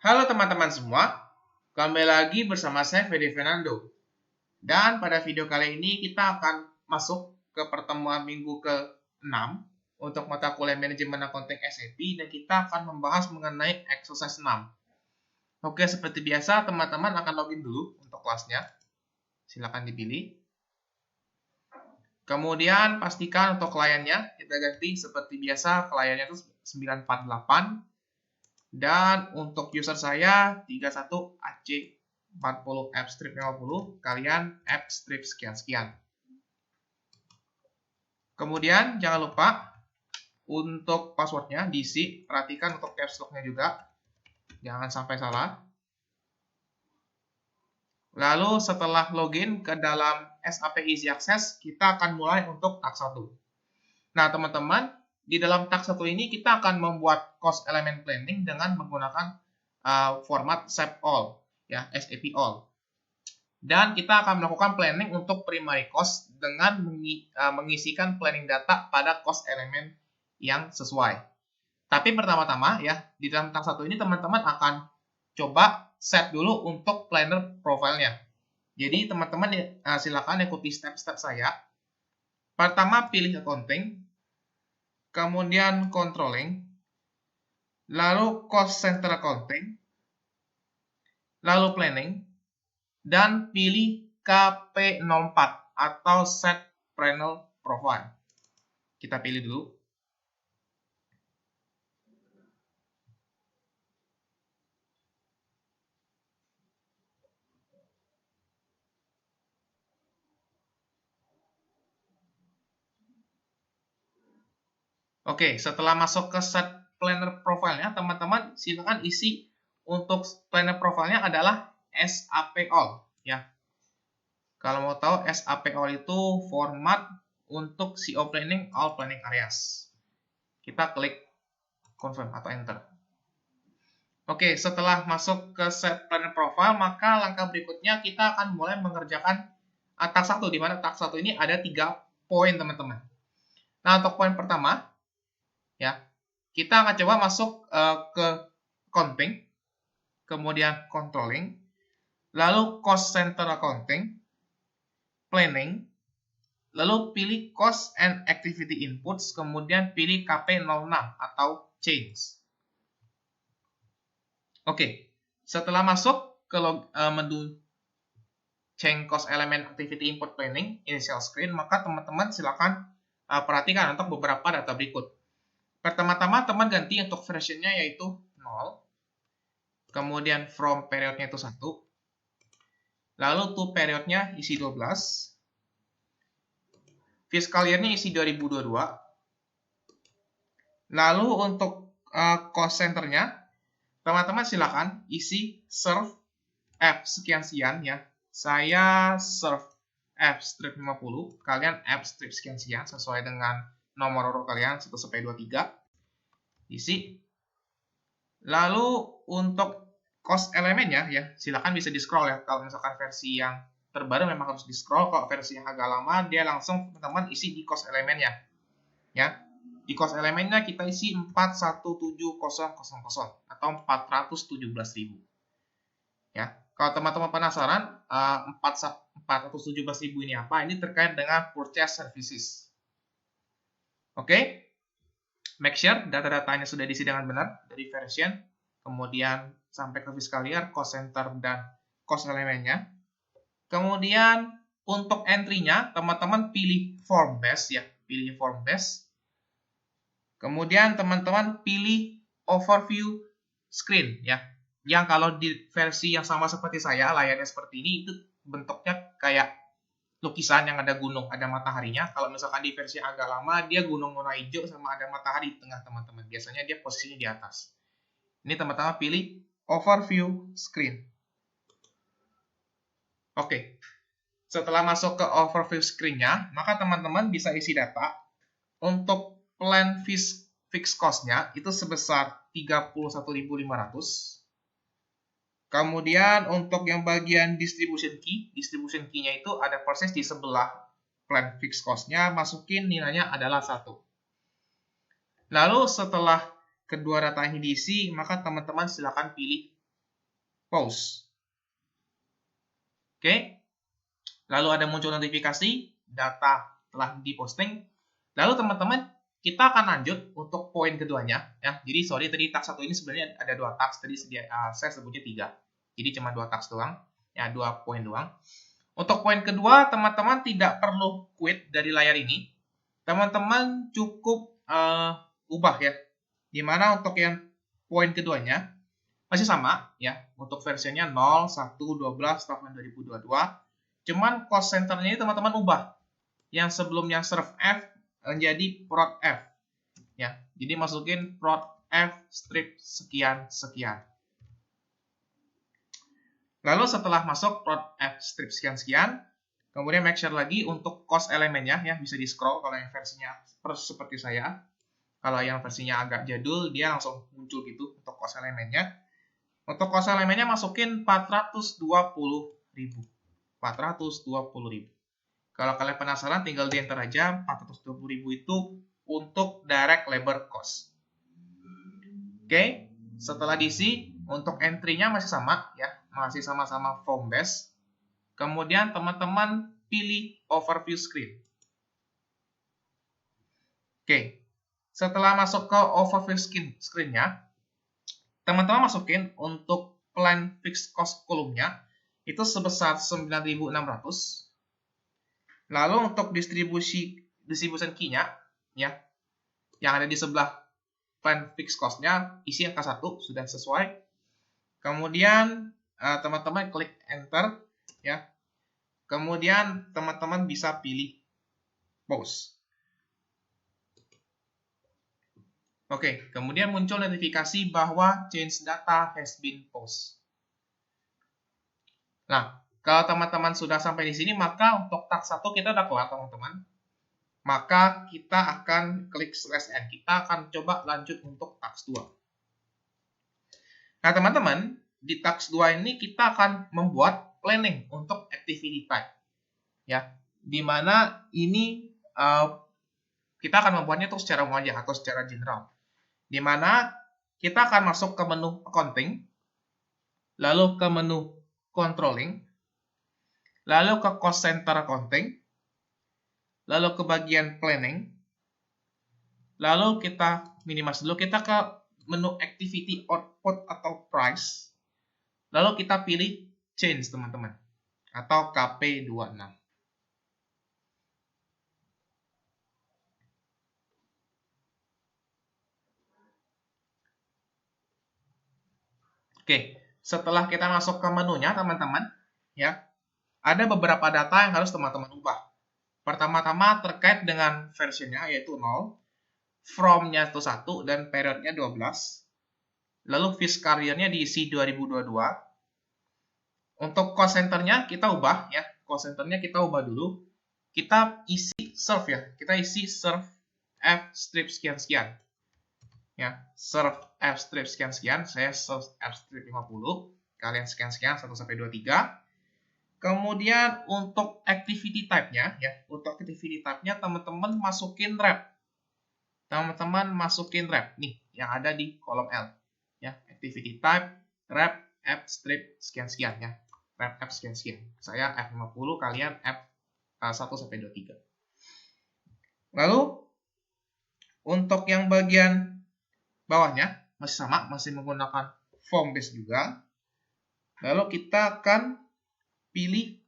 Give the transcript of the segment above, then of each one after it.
Halo teman-teman semua, kembali lagi bersama saya Fede Fernando. Dan pada video kali ini kita akan masuk ke pertemuan minggu ke-6 untuk mata kuliah manajemen accounting SAP dan kita akan membahas mengenai exercise 6. Oke, seperti biasa teman-teman akan login dulu untuk kelasnya. Silakan dipilih. Kemudian pastikan untuk kliennya kita ganti seperti biasa, kliennya itu 948. Dan untuk user saya 31AC40F50, kalian F sekian-sekian. Kemudian jangan lupa untuk passwordnya diisi, perhatikan untuk caps lock-nya juga, jangan sampai salah. Lalu setelah login ke dalam SAP Easy Access, kita akan mulai untuk task 1. Nah teman-teman, di dalam task 1 ini kita akan membuat cost element planning dengan menggunakan format SAP All, ya, SAP All. Dan kita akan melakukan planning untuk primary cost dengan mengisikan planning data pada cost element yang sesuai. Tapi pertama-tama ya, di dalam task 1 ini teman-teman akan coba set dulu untuk planner profile-nya. Jadi teman-teman silakan ikuti step-step saya. Pertama pilih accounting, kemudian controlling, lalu cost center accounting, lalu planning, dan pilih KP04 atau set panel profile. Kita pilih dulu. Oke, setelah masuk ke set planner profile-nya, teman-teman silakan isi untuk planner profile-nya adalah SAP All, ya. Kalau mau tahu, SAP All itu format untuk CO planning all planning areas. Kita klik confirm atau enter. Oke, setelah masuk ke set planner profile, maka langkah berikutnya kita akan mulai mengerjakan task 1, di mana task 1 ini ada 3 poin, teman-teman. Nah, untuk poin pertama, ya, kita akan coba masuk ke accounting, kemudian controlling, lalu cost center accounting, planning, lalu pilih cost and activity inputs, kemudian pilih KP06 atau change. Oke, setelah masuk ke menu change cost element activity input planning initial screen, maka teman-teman silakan perhatikan untuk beberapa data berikut. Pertama-tama teman ganti untuk versionnya yaitu 0, kemudian from periodnya itu 1, lalu to periodnya isi 12, fiscal year-nya isi 2022, lalu untuk cost center-nya teman-teman silakan isi serve F sekian-sekian, ya. Saya serve F strip 50, kalian F strip sekian-sekian sesuai dengan nomor urut kalian 1 sampai 23. Isi. Lalu untuk cost elemennya, ya, silakan bisa di scroll, ya. Kalau misalkan versi yang terbaru memang harus di scroll, kalau versi yang agak lama dia langsung teman-teman isi di cost elemennya, ya. Di cost elemennya kita isi 417000 atau 417.000, ya. Kalau teman-teman penasaran 417.000 ini apa, ini terkait dengan purchase services. Oke, make sure data-datanya sudah diisi dengan benar dari version, kemudian sampai ke fiscal year, cost center, dan cost elemennya. Kemudian untuk entry-nya teman-teman pilih form base, ya, pilih form base. Kemudian teman-teman pilih overview screen, ya. Yang kalau di versi yang sama seperti saya, layarnya seperti ini, itu bentuknya kayak lukisan yang ada gunung, ada mataharinya. Kalau misalkan di versi yang agak lama, dia gunung warna hijau sama ada matahari di tengah, teman-teman. Biasanya dia posisinya di atas. Ini teman-teman pilih overview screen. Oke. Setelah masuk ke overview screen-nya, maka teman-teman bisa isi data. Untuk plan fixed cost-nya itu sebesar 31.500. Kemudian untuk yang bagian distribution key-nya itu ada proses di sebelah plan fixed cost-nya, masukin nilainya adalah 1. Lalu setelah kedua data ini diisi, maka teman-teman silakan pilih pause. Oke. Lalu ada muncul notifikasi, data telah diposting. Lalu teman-teman, kita akan lanjut untuk poin keduanya. Ya. Jadi sorry, tadi task 1 ini sebenarnya ada 2 task, tadi saya sebutnya 3. Jadi cuma 2 task doang, ya 2 poin doang. Untuk poin kedua, teman-teman tidak perlu quit dari layar ini. Teman-teman cukup ubah ya. Dimana untuk yang poin keduanya, masih sama ya, untuk versinya 0, 1, 12 tahun 2022. Cuman cost centernya ini teman-teman ubah. Yang sebelumnya serve F menjadi prod F. Ya, jadi masukin prod F strip sekian sekian. Lalu setelah masuk prod F strip sekian sekian, kemudian make sure lagi untuk cost elemennya ya, bisa di scroll kalau yang versinya seperti saya. Kalau yang versinya agak jadul, dia langsung muncul gitu untuk cost elemennya. Untuk cost elemennya masukin 420.000. 420.000. Kalau kalian penasaran, tinggal di enter aja. 420.000 itu untuk direct labor cost. Oke, setelah diisi, untuk entry-nya masih sama ya, masih sama-sama form base. Kemudian teman-teman pilih overview screen. Oke, setelah masuk ke overview screen-nya, teman-teman masukin untuk plan fixed cost kolomnya itu sebesar 9.600. Lalu untuk distribution key-nya ya, yang ada di sebelah plan fixed cost-nya, isi angka 1 sudah sesuai. Kemudian teman-teman klik enter ya. Kemudian teman-teman bisa pilih pause. Oke, kemudian muncul notifikasi bahwa change data has been paused. Nah, kalau teman-teman sudah sampai di sini, maka untuk task 1 kita udah kelar, teman-teman. Maka kita akan klik /n. Kita akan coba lanjut untuk task 2. Nah, teman-teman, di task 2 ini kita akan membuat planning untuk activity type. Ya, di mana ini kita akan membuatnya itu secara umum aja atau secara general. Di mana kita akan masuk ke menu accounting, lalu ke menu controlling, lalu ke cost center accounting, lalu ke bagian planning, lalu kita minimize dulu, kita ke menu activity output atau price, lalu kita pilih change teman-teman, atau KP26. Oke, setelah kita masuk ke menunya teman-teman, ya, ada beberapa data yang harus teman-teman ubah. Pertama-tama terkait dengan versionnya yaitu 0, from-nya itu 1 dan period-nya 12. Lalu fiscal year-nya diisi 2022. Untuk cost center-nya kita ubah ya. Cost center-nya kita ubah dulu. Kita isi serve ya. Kita isi serve F strip sekian-sekian. Ya, serve F strip sekian-sekian. Saya serve F strip 50. Kalian sekian-sekian 1 sampai 23. Kemudian untuk activity type-nya ya, untuk activity type-nya teman-teman masukin rep. Teman-teman masukin rep nih yang ada di kolom L. Ya, activity type rep F strip sekian-sekian ya. Rep F sekian-sekian. Saya F50, kalian F1 sampai 23. Lalu untuk yang bagian bawahnya masih sama, masih menggunakan form base juga. Lalu kita akan pilih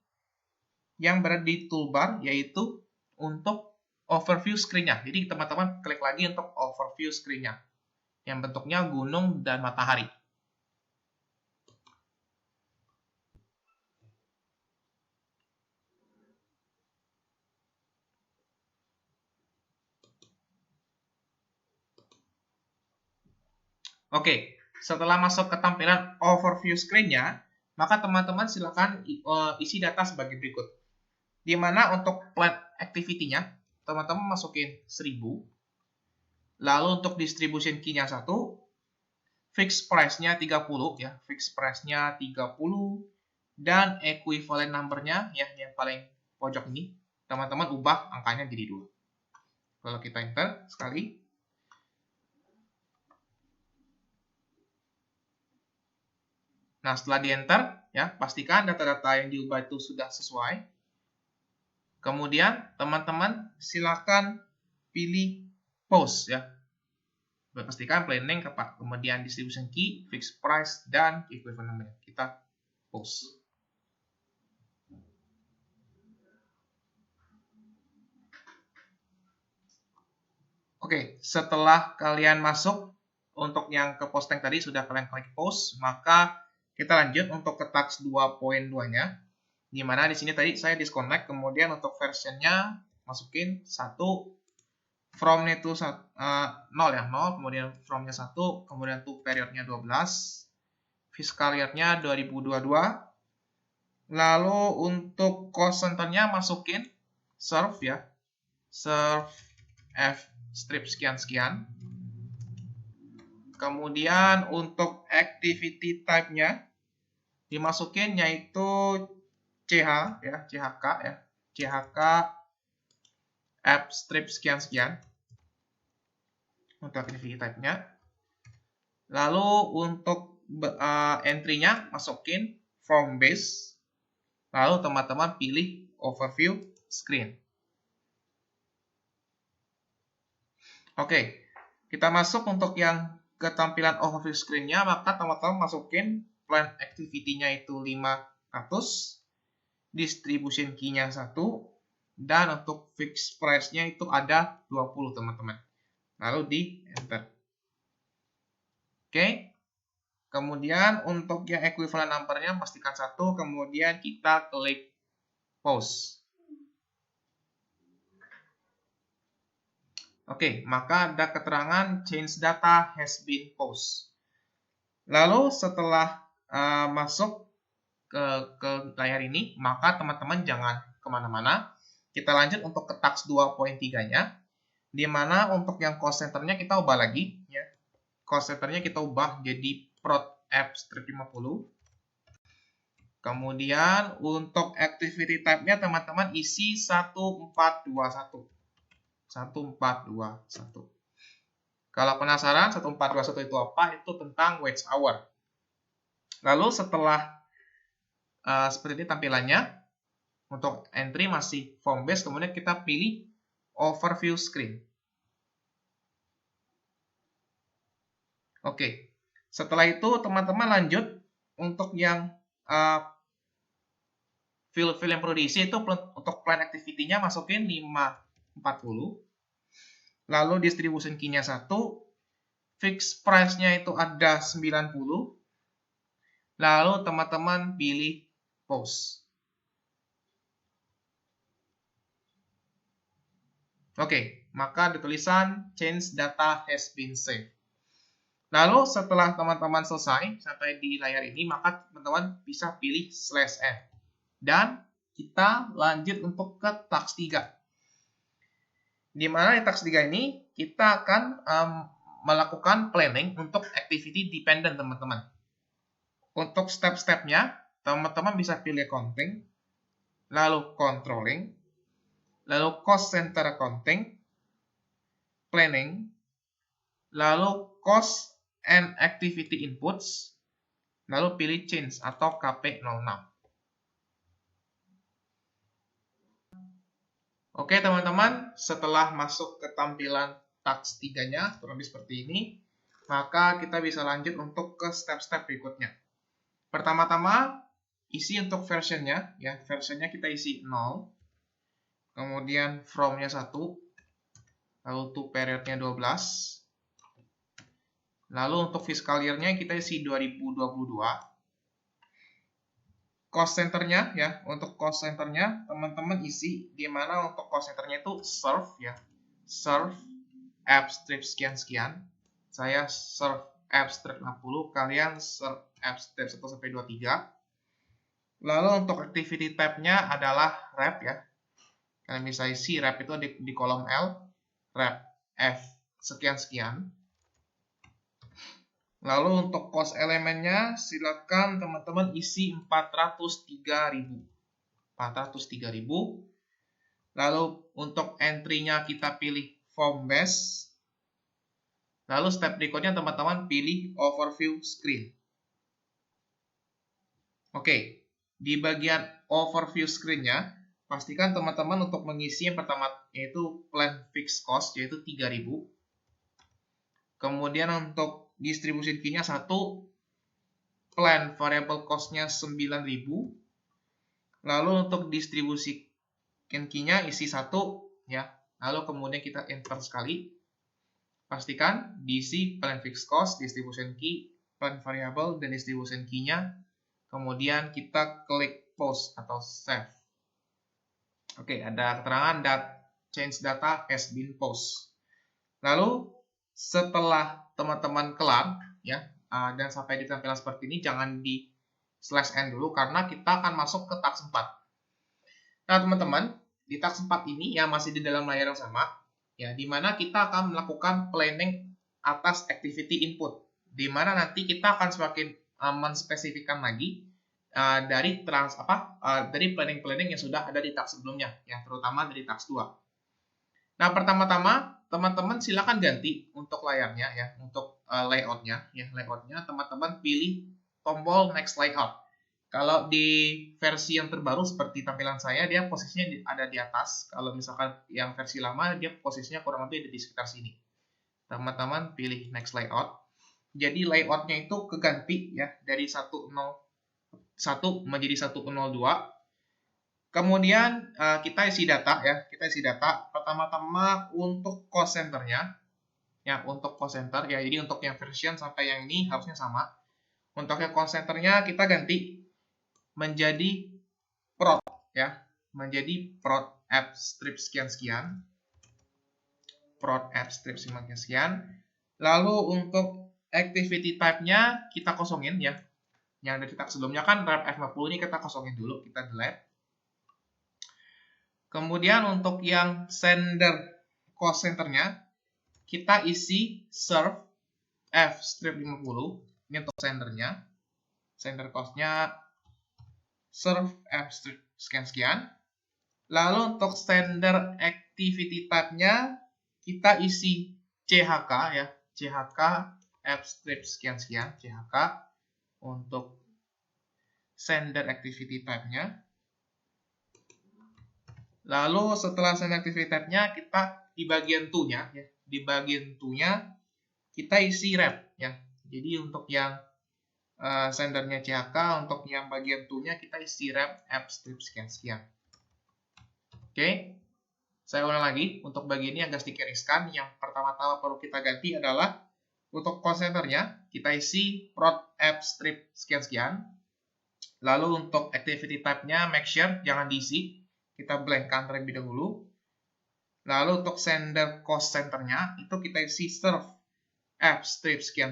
yang berada di toolbar, yaitu untuk overview screen-nya. Jadi teman-teman klik lagi untuk overview screen-nya, yang bentuknya gunung dan matahari. Oke, setelah masuk ke tampilan overview screen-nya, maka teman-teman silakan isi data sebagai berikut. Di mana untuk plan activity-nya, teman-teman masukin 1000. Lalu untuk distribution key-nya 1, fixed price-nya 30 ya, fixed price-nya 30 dan equivalent number-nya ya yang paling pojok ini, teman-teman ubah angkanya jadi 2. Kalau kita enter sekali, Nah, setelah di enter, ya, pastikan data-data yang diubah itu sudah sesuai. Kemudian, teman-teman silakan pilih pause, ya. Pastikan planning, kemudian distribution key, fixed price, dan equivalent number. Kita pause. Oke, setelah kalian masuk, untuk yang ke posting tadi sudah kalian klik pause, maka kita lanjut untuk ke task 2.2-nya. Di mana di sini tadi saya disconnect, kemudian untuk versionnya masukin 1, from-nya itu 0 ya, 0, kemudian from-nya 1, kemudian to period-nya 12, fiscal year-nya 2022. Lalu untuk cost center-nya masukin serve ya, serve F strip sekian-sekian. Kemudian untuk activity type-nya dimasukin yaitu CH ya, CHK ya. CHK app strip sekian-sekian untuk activity type-nya. Lalu untuk entry-nya masukin from base. Lalu teman-teman pilih overview screen. Oke, kita masuk untuk yang ketampilan overview screen-nya, maka teman-teman masukin plan activity-nya itu 500, distribution key-nya 1, dan untuk fixed price-nya itu ada 20, teman-teman. Lalu di enter. Oke, kemudian untuk yang equivalent number-nya pastikan 1, kemudian kita klik pause. Oke, maka ada keterangan change data has been paused. Lalu setelah masuk ke layar ini, maka teman-teman jangan kemana-mana. Kita lanjut untuk ke task 2.3-nya, di mana untuk yang cost center-nya kita ubah lagi. Ya. Cost center-nya kita ubah jadi prod app strip 50. Kemudian untuk activity type-nya teman-teman isi 1421. 1421. Kalau penasaran 1421 itu apa? Itu tentang wage hour. Lalu setelah seperti ini tampilannya, untuk entry masih form base, kemudian kita pilih overview screen. Oke, setelah itu teman-teman lanjut untuk yang field yang perlu diisi itu untuk plan activity-nya masukin 540. Lalu distribution key-nya 1, fixed price-nya itu ada 90. Lalu teman-teman pilih pause. Oke, maka ada tulisan change data has been saved. Lalu setelah teman-teman selesai sampai di layar ini, maka teman-teman bisa pilih /F. Dan kita lanjut untuk ke task 3. Di mana di task 3 ini kita akan melakukan planning untuk activity dependent, teman-teman. Untuk step-stepnya, teman-teman bisa pilih accounting, lalu controlling, lalu cost center accounting, planning, lalu cost and activity inputs, lalu pilih change atau KP06. Oke teman-teman, setelah masuk ke tampilan task 3-nya, kurang lebih seperti ini, maka kita bisa lanjut untuk ke step-step berikutnya. Pertama-tama, isi untuk versionnya, ya, versionnya kita isi 0, kemudian from-nya 1, lalu to period-nya 12, lalu untuk fiscal year-nya kita isi 2022, cost center-nya ya, untuk cost center-nya teman-teman isi di mana untuk cost center-nya itu serve ya. Serve app strip sekian-sekian. Saya serve app strip 60, kalian serve app strip 1 sampai 23. Lalu untuk activity type-nya adalah wrap ya. Kalian bisa isi wrap itu di kolom L, wrap F sekian-sekian. Lalu untuk cost elemennya silakan teman-teman isi 403.000. 403.000. Lalu untuk entry-nya kita pilih form base. Lalu step berikutnya teman-teman pilih overview screen. Oke, di bagian overview screen-nya, pastikan teman-teman untuk mengisi yang pertama yaitu plan fixed cost yaitu 3.000. Kemudian untuk distribution key-nya 1, plan variable cost-nya 9.000. Lalu untuk distribusi key-nya isi 1 ya. Lalu kemudian kita enter sekali. Pastikan diisi plan fixed cost, distribution key, plan variable dan distribution key-nya. Kemudian kita klik post atau save. Oke, ada keterangan change data has been post. Lalu setelah teman-teman kelar ya dan sampai di tampilan seperti ini, jangan di /n dulu karena kita akan masuk ke task 4. Nah, teman-teman, di task 4 ini ya masih di dalam layar yang sama ya, di mana kita akan melakukan planning atas activity input, di mana nanti kita akan semakin menspesifikkan lagi dari planning yang sudah ada di task sebelumnya ya, terutama dari task 2. Nah, pertama-tama teman-teman silakan ganti untuk layarnya ya, untuk layoutnya ya, teman-teman pilih tombol next layout. Kalau di versi yang terbaru seperti tampilan saya, dia posisinya ada di atas. Kalau misalkan yang versi lama, dia posisinya kurang lebih ada di sekitar sini. Teman-teman pilih next layout. Jadi layoutnya itu keganti ya, dari 101 menjadi 102. Kemudian kita isi data ya, pertama-tama untuk cost center-nya ya, untuk cost center ya. Jadi untuk yang version sampai yang ini harusnya sama. Untuk yang cost center-nya kita ganti menjadi prod ya, menjadi prod app strip sekian. Prod app strip sekian. Lalu untuk activity type-nya kita kosongin ya. Yang dari task sebelumnya kan rep F50 ini kita kosongin dulu, kita delete. Kemudian untuk yang sender cost center-nya kita isi serve F strip 50. Ini untuk sendernya. Sender cost-nya serve F strip sekian. Lalu untuk sender activity type-nya kita isi CHK ya. CHK F strip sekian CHK untuk sender activity type-nya. Lalu setelah sender activity type-nya kita di bagian to-nya ya. Di bagian to-nya kita isi rep ya. Jadi untuk yang sendernya CHK, untuk yang bagian to-nya kita isi rep app strip sekian. Oke. Saya ulang lagi, untuk bagian ini agak sedikit riskan. Yang pertama-tama perlu kita ganti adalah untuk cost center-nya kita isi prod app strip sekian. Lalu untuk activity type-nya make sure jangan diisi. Kita blankkan terlebih dahulu. Lalu untuk sender cost center-nya itu kita isi serve app strip sekian.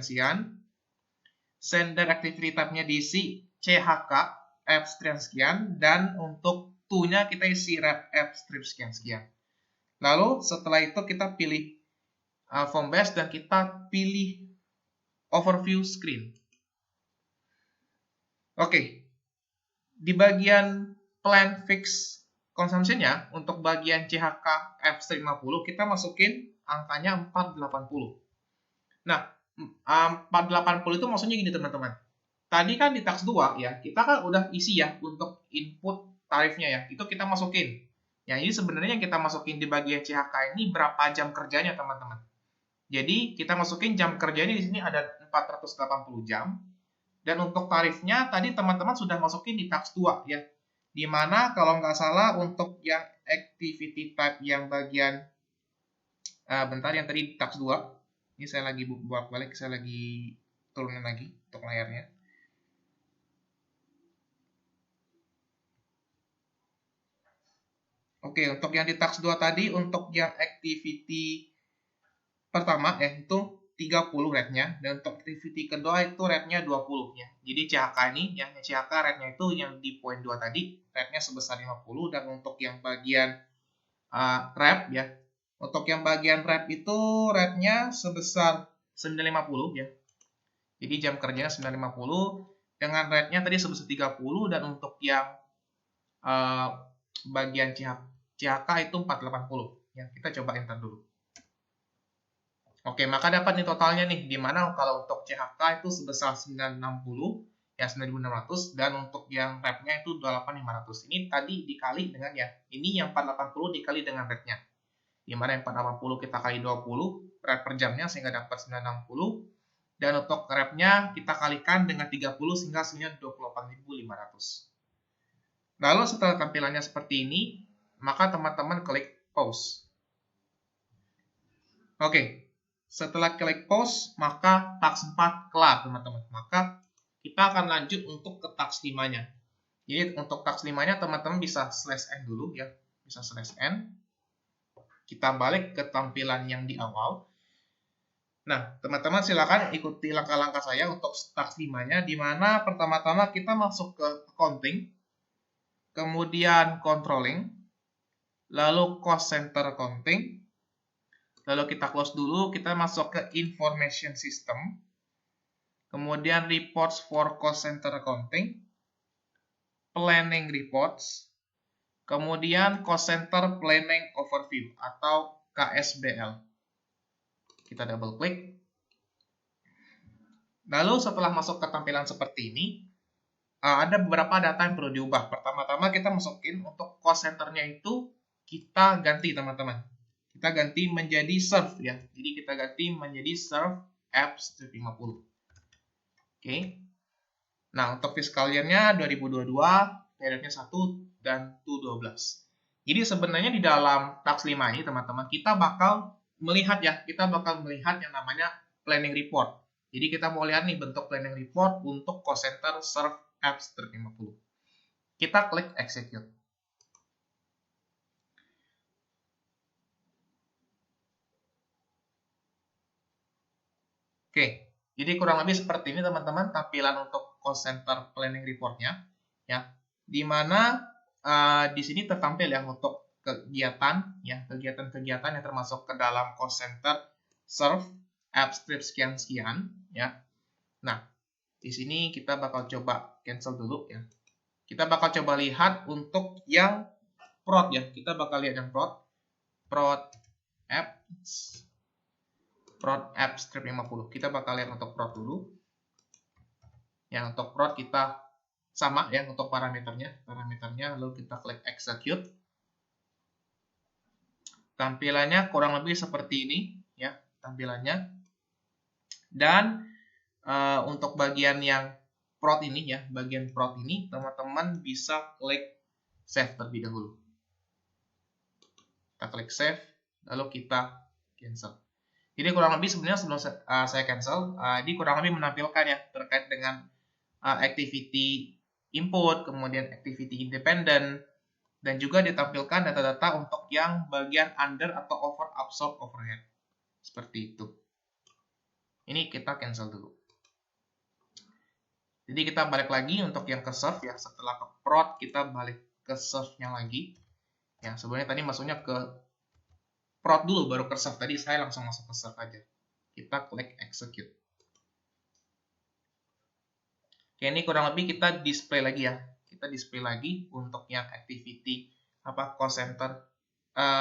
Sender activity type-nya diisi CHK app strip sekian, dan untuk to-nya kita isi rep app strip sekian. Lalu setelah itu kita pilih form base dan kita pilih overview screen. Oke. Di bagian plan fix consumption-nya untuk bagian CHK F strip 50 kita masukin angkanya 480. Nah, 480 itu maksudnya gini teman-teman. Tadi kan di task 2 ya, kita kan udah isi ya untuk input tarifnya ya. Itu kita masukin. Ya, ini sebenarnya yang kita masukin di bagian CHK ini berapa jam kerjanya teman-teman. Jadi, kita masukin jam kerjanya di sini ada 480 jam. Dan untuk tarifnya tadi teman-teman sudah masukin di task 2 ya. Dimana kalau nggak salah untuk yang activity type yang bagian bentar, yang tadi di task 2, ini saya lagi buat balik, saya lagi turunin lagi untuk layarnya. Oke, untuk yang di task 2 tadi, untuk yang activity pertama itu 30 rate-nya, dan untuk activity kedua itu rate-nya 20 ya. Jadi CHK ini, yang CHK rate-nya itu yang di poin 2 tadi, rate-nya sebesar 50, dan untuk yang bagian rep ya, untuk yang bagian rep itu rate-nya sebesar 950 ya. Jadi jam kerjanya 950 dengan rate-nya tadi sebesar 30, dan untuk yang bagian CHK itu 480 ya. Kita coba enter dulu. Oke, maka dapat nih totalnya nih, dimana kalau untuk CHK itu sebesar 960, ya 9.600, dan untuk yang rep-nya itu 28.500. Ini tadi dikali dengan ya, ini yang 480 dikali dengan rate-nya. Di mana yang 480 kita kali 20 rep per jamnya sehingga dapat 960, dan untuk rep-nya kita kalikan dengan 30 sehingga hasilnya 28.500. Lalu setelah tampilannya seperti ini, maka teman-teman klik pause. Oke, setelah klik pause, maka task 4 kelar teman-teman. Maka kita akan lanjut untuk ke task 5-nya. Jadi untuk task 5-nya teman-teman bisa /n dulu ya, bisa /n. Kita balik ke tampilan yang di awal. Nah, teman-teman silakan ikuti langkah-langkah saya untuk task 5-nya, di mana pertama-tama kita masuk ke accounting, kemudian controlling, lalu cost center accounting, lalu kita close dulu, kita masuk ke information system, kemudian reports for cost center accounting, planning reports, kemudian cost center planning overview atau KSBL. Kita double klik. Lalu setelah masuk ke tampilan seperti ini, ada beberapa data yang perlu diubah. Pertama-tama kita masukin untuk cost center-nya itu kita ganti teman-teman. Kita ganti menjadi serve ya. Jadi kita ganti menjadi serve apps 50. Oke. Nah, untuk fiscal year-nya 2022, periodnya 1 dan 12. Jadi sebenarnya di dalam task 5 ini teman-teman, kita bakal melihat yang namanya planning report. Jadi kita mau lihat nih bentuk planning report untuk cost center serve apps 50. Kita klik execute. Oke, jadi kurang lebih seperti ini teman-teman tampilan untuk cost center planning report-nya ya. Di mana di sini tertampil ya untuk kegiatan ya, kegiatan-kegiatan yang termasuk ke dalam cost center serve apps strip sekian-sekian ya. Nah, di sini kita bakal coba cancel dulu ya. Kita bakal coba lihat untuk yang prod ya. Kita bakal lihat yang prod apps strip 50. Kita bakal lihat untuk prod dulu. Ya, untuk prod kita sama ya untuk parameternya. Lalu kita klik execute. Tampilannya kurang lebih seperti ini ya, tampilannya. Dan untuk bagian yang prod ini ya, bagian prod ini teman-teman bisa klik save terlebih dahulu. Kita klik save, lalu kita cancel. Jadi kurang lebih sebenarnya sebelum saya cancel, ini kurang lebih menampilkan ya terkait dengan activity input, kemudian activity independent, dan juga ditampilkan data-data untuk yang bagian under atau over absorb overhead. Seperti itu. Ini kita cancel dulu. Jadi kita balik lagi untuk yang ke serve ya, setelah ke prod kita balik ke serve-nya lagi. Ya, sebenarnya tadi masuknya ke prod dulu baru ke serve. Tadi saya langsung masuk ke serve aja. Kita klik execute. Oke, ini kurang lebih kita display lagi ya. Kita display lagi untuk yang activity cost center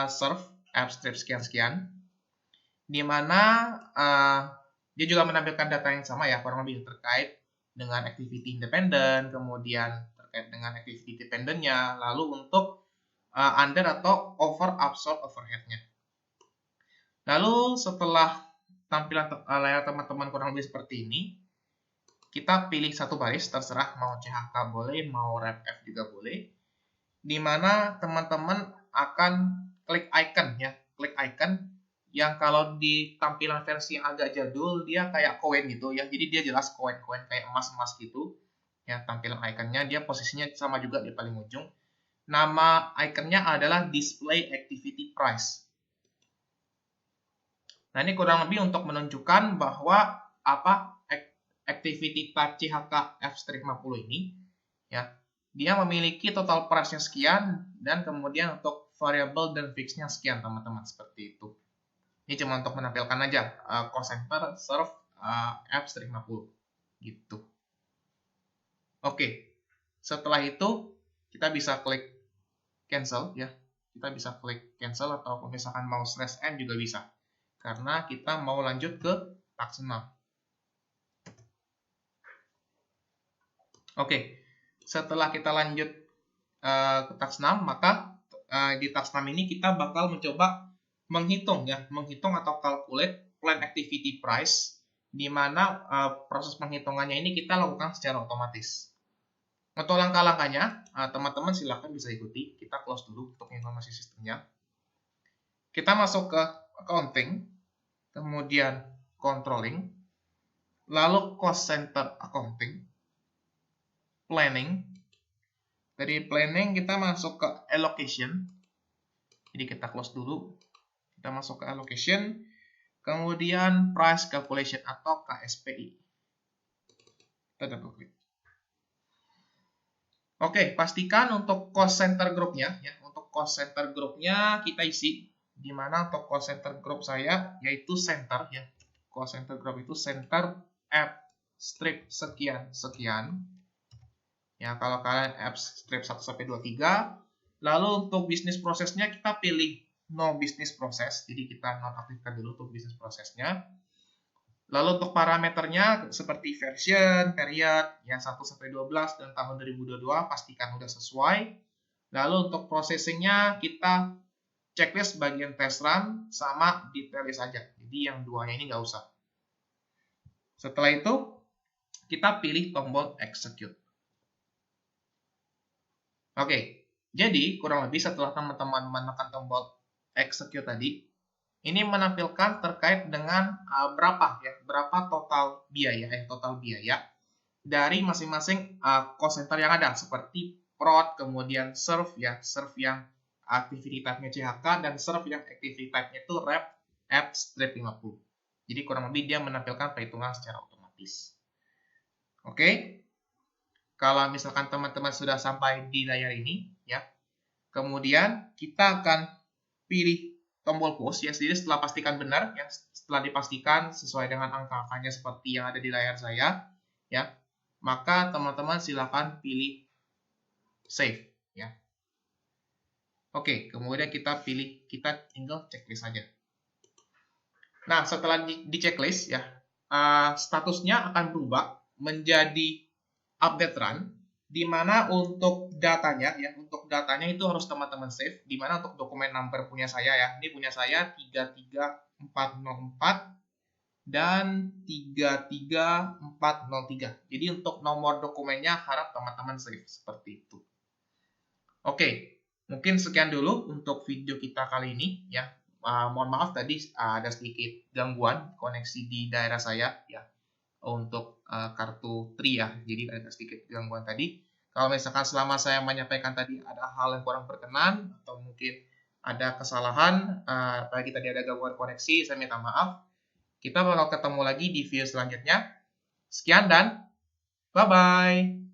serve apps strip sekian-sekian. Di mana dia juga menampilkan data yang sama ya, kurang lebih terkait dengan activity independent, kemudian terkait dengan activity dependent-nya, lalu untuk under atau over absorb overhead-nya. Lalu setelah tampilan layar teman-teman kurang lebih seperti ini, kita pilih satu baris, terserah mau CHK boleh, mau RepF juga boleh, di mana teman-teman akan klik icon ya, klik icon yang kalau di tampilan versi yang agak jadul dia kayak koin gitu ya, jadi dia jelas koin-koin kayak emas-emas gitu ya. Tampilan ikonnya dia posisinya sama juga di paling ujung. Nama ikonnya adalah display activity price. Nah, ini kurang lebih untuk menunjukkan bahwa activity type CHK F-50 ini ya, dia memiliki total price-nya sekian dan kemudian untuk variable dan fix-nya sekian teman-teman, seperti itu. Ini cuma untuk menampilkan aja cost center serve F-50 gitu. Oke. Setelah itu kita bisa klik cancel ya. Kita bisa klik cancel atau misalkan mau /n juga bisa. Karena kita mau lanjut ke task 6. Oke, setelah kita lanjut ke task 6, maka di task 6 ini kita bakal mencoba menghitung atau calculate plan activity price, di mana proses penghitungannya ini kita lakukan secara otomatis. Untuk langkah-langkahnya, teman-teman silakan bisa ikuti. Kita close dulu untuk informasi sistemnya. Kita masuk ke accounting, kemudian controlling, lalu cost center accounting, planning. Dari planning kita masuk ke allocation. Jadi kita close dulu. Kita masuk ke allocation, kemudian price calculation atau KSPI. Kita double klik. Oke, pastikan untuk cost center groupnya, ya. Untuk cost center groupnya kita isi, di mana untuk cost center group saya yaitu center, ya. Cost center group itu center app strip sekian sekian. Ya, kalau kalian app strip 1 sampai 23, lalu untuk bisnis prosesnya kita pilih no business process, jadi kita nonaktifkan dulu untuk bisnis prosesnya. Lalu untuk parameternya seperti version, period, ya 1 sampai 12 dan tahun 2022 pastikan udah sesuai. Lalu untuk processingnya kita checklist bagian test run sama detailnya saja. Jadi yang duanya ini nggak usah. Setelah itu kita pilih tombol execute. Oke, jadi kurang lebih setelah teman-teman menekan tombol execute tadi, ini menampilkan terkait dengan berapa total biaya dari masing-masing cost center yang ada, seperti prod, kemudian serve yang activity type-nya CHK, dan serve yang activity type-nya itu rep app strip 50. Jadi kurang lebih dia menampilkan perhitungan secara otomatis. Oke, kalau misalkan teman-teman sudah sampai di layar ini, ya, kemudian kita akan pilih tombol close, ya. Jadi setelah pastikan benar, ya, setelah dipastikan sesuai dengan angka-angkanya seperti yang ada di layar saya, ya, maka teman-teman silakan pilih save, ya. Oke, kemudian kita tinggal checklist saja. Nah, setelah di checklist, ya, statusnya akan berubah menjadi update run, di mana untuk datanya itu harus teman-teman save, di mana untuk dokumen number punya saya, ya, ini punya saya 33404 dan 33403. Jadi untuk nomor dokumennya harap teman-teman save seperti itu. Oke, mungkin sekian dulu untuk video kita kali ini, ya. Mohon maaf tadi ada sedikit gangguan koneksi di daerah saya, ya, untuk kartu Tri, ya. Jadi ada sedikit gangguan tadi. Kalau misalkan selama saya menyampaikan tadi ada hal yang kurang berkenan atau mungkin ada kesalahan, apalagi tadi ada gangguan koneksi, saya minta maaf. Kita bakal ketemu lagi di video selanjutnya. Sekian dan bye-bye.